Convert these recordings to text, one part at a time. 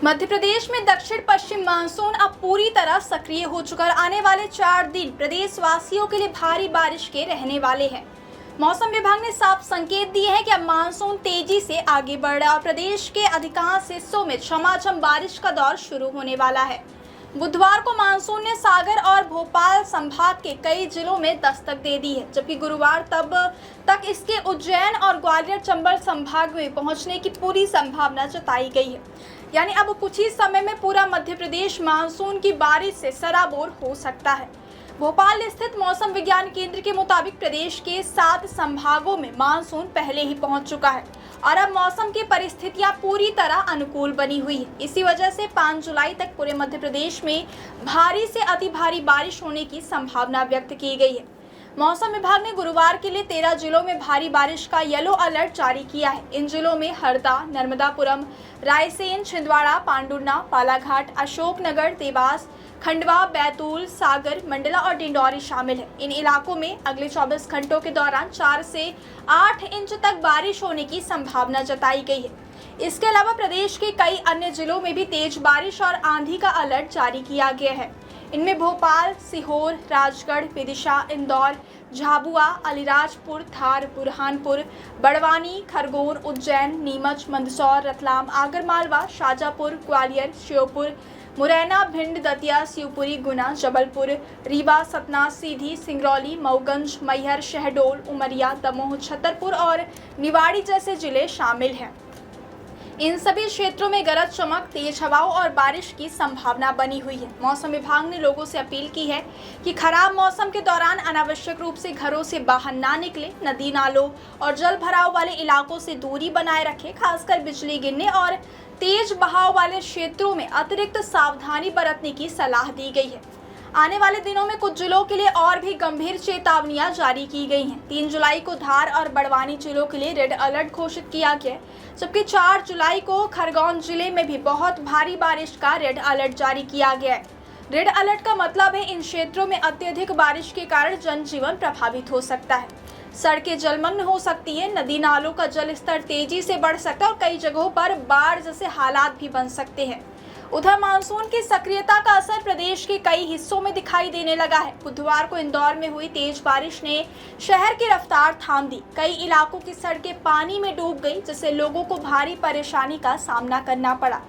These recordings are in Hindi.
मध्य प्रदेश में दक्षिण पश्चिम मानसून अब पूरी तरह सक्रिय हो चुका है। आने वाले 4 दिन प्रदेश वासियों के लिए भारी बारिश के रहने वाले हैं। मौसम विभाग ने साफ संकेत दिए हैं कि अब मानसून तेजी से आगे बढ़ रहा है और प्रदेश के अधिकांश हिस्सों में झमाझम बारिश का दौर शुरू होने वाला है। बुधवार को मानसून ने सागर और भोपाल संभाग के कई जिलों में दस्तक दे दी है, जबकि गुरुवार तक इसके उज्जैन और ग्वालियर चंबल संभाग में पहुंचने की पूरी संभावना जताई गई है। यानी अब कुछ ही समय में पूरा मध्य प्रदेश मानसून की बारिश से सराबोर हो सकता है। भोपाल स्थित मौसम विज्ञान केंद्र के मुताबिक प्रदेश के 7 संभागों में मानसून पहले ही पहुंच चुका है और अब मौसम की परिस्थितियां पूरी तरह अनुकूल बनी हुई है। इसी वजह से 5 जुलाई तक पूरे मध्य प्रदेश में भारी से अति भारी बारिश होने की संभावना व्यक्त की गई है। मौसम विभाग ने गुरुवार के लिए 13 जिलों में भारी बारिश का येलो अलर्ट जारी किया है। इन जिलों में हरदा, नर्मदापुरम, रायसेन, छिंदवाड़ा, पांडुर्ना, बालाघाट, अशोकनगर, देवास, खंडवा, बैतूल, सागर, मंडला और डिंडौरी शामिल है। इन इलाकों में अगले 24 घंटों के दौरान 4 से 8 इंच तक बारिश होने की संभावना जताई गई है। इसके अलावा प्रदेश के कई अन्य जिलों में भी तेज बारिश और आंधी का अलर्ट जारी किया गया है। इनमें भोपाल, सीहोर, राजगढ़, विदिशा, इंदौर, झाबुआ, अलीराजपुर, धार, बुरहानपुर, बड़वानी, खरगोन, उज्जैन, नीमच, मंदसौर, रतलाम, आगरमालवा, शाजापुर, ग्वालियर, श्योपुर, मुरैना, भिंड, दतिया, शिवपुरी, गुना, जबलपुर, रीवा, सतना, सीधी, सिंगरौली, मऊगंज, मैहर, शहडोल, उमरिया, दमोह, छतरपुर और निवाड़ी जैसे जिले शामिल हैं। इन सभी क्षेत्रों में गरज चमक, तेज हवाओं और बारिश की संभावना बनी हुई है। मौसम विभाग ने लोगों से अपील की है कि खराब मौसम के दौरान अनावश्यक रूप से घरों से बाहर ना निकले, नदी नालों और जल भराव वाले इलाकों से दूरी बनाए रखें। खासकर बिजली गिरने और तेज बहाव वाले क्षेत्रों में अतिरिक्त सावधानी बरतने की सलाह दी गई है। आने वाले दिनों में कुछ जिलों के लिए और भी गंभीर चेतावनियां जारी की गई हैं। 3 जुलाई को धार और बड़वानी जिलों के लिए रेड अलर्ट घोषित किया गया है, जबकि 4 जुलाई को खरगोन जिले में भी बहुत भारी बारिश का रेड अलर्ट जारी किया गया है। रेड अलर्ट का मतलब है इन क्षेत्रों में अत्यधिक बारिश के कारण जनजीवन प्रभावित हो सकता है, सड़कें जलमग्न हो सकती है, नदी नालों का जल स्तर तेजी से बढ़ सकता है और कई जगहों पर बाढ़ जैसे हालात भी बन सकते हैं। उधर मानसून की सक्रियता का असर प्रदेश के कई हिस्सों में दिखाई देने लगा है। बुधवार को इंदौर में हुई तेज बारिश ने शहर की रफ्तार थाम दी। कई इलाकों की सड़कें पानी में डूब गई, जिससे लोगों को भारी परेशानी का सामना करना पड़ा।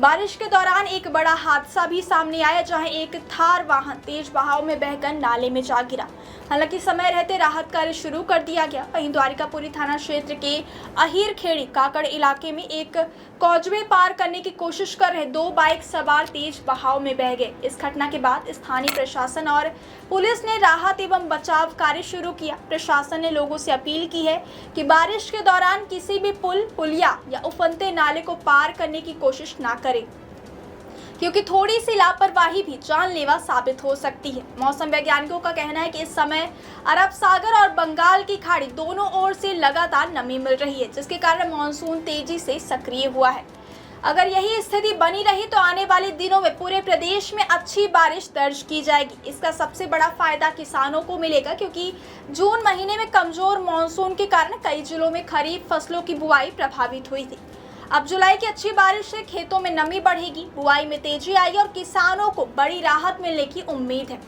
बारिश के दौरान एक बड़ा हादसा भी सामने आया, जहां एक थार वाहन तेज बहाव में बहकर नाले में जा गिरा। हालांकि समय रहते राहत कार्य शुरू कर दिया गया। वहीं द्वारिकापुरी थाना क्षेत्र के अहीर खेड़ी काकड़ इलाके में एक कॉजवे पार करने की कोशिश कर रहे 2 बाइक सवार तेज बहाव में बह गए। इस घटना के बाद स्थानीय प्रशासन और पुलिस ने राहत एवं बचाव कार्य शुरू किया। प्रशासन ने लोगों से अपील की है कि बारिश के दौरान किसी भी पुल, पुलिया या उफनते नाले को पार करने की कोशिश न करें, क्योंकि थोड़ी सी लापरवाही भी जानलेवा साबित हो सकती है। मौसम वैज्ञानिकों का कहना है कि इस समय अरब सागर और बंगाल की खाड़ी दोनों ओर से लगातार नमी मिल रही है, जिसके कारण मानसून तेजी से सक्रिय हुआ है। अगर यही स्थिति बनी रही तो आने वाले दिनों में पूरे प्रदेश में अच्छी बारिश दर्ज की जाएगी। इसका सबसे बड़ा फायदा किसानों को मिलेगा, क्योंकि जून महीने में कमजोर मानसून के कारण कई जिलों में खरीफ फसलों की बुआई प्रभावित हुई थी। अब जुलाई की अच्छी बारिश से खेतों में नमी बढ़ेगी, बुआई में तेजी आएगी और किसानों को बड़ी राहत मिलने की उम्मीद है।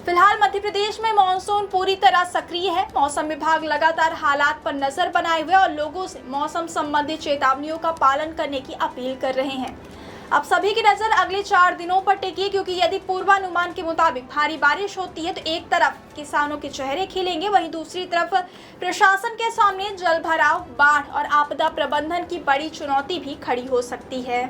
फिलहाल मध्य प्रदेश में मानसून पूरी तरह सक्रिय है। मौसम विभाग लगातार हालात पर नजर बनाए हुए और लोगों से मौसम संबंधी चेतावनियों का पालन करने की अपील कर रहे हैं। अब सभी की नजर अगले 4 दिनों पर टिकी है, क्योंकि यदि पूर्वानुमान के मुताबिक भारी बारिश होती है तो एक तरफ किसानों के चेहरे खिलेंगे, वहीं दूसरी तरफ प्रशासन के सामने जल भराव, बाढ़ और आपदा प्रबंधन की बड़ी चुनौती भी खड़ी हो सकती है।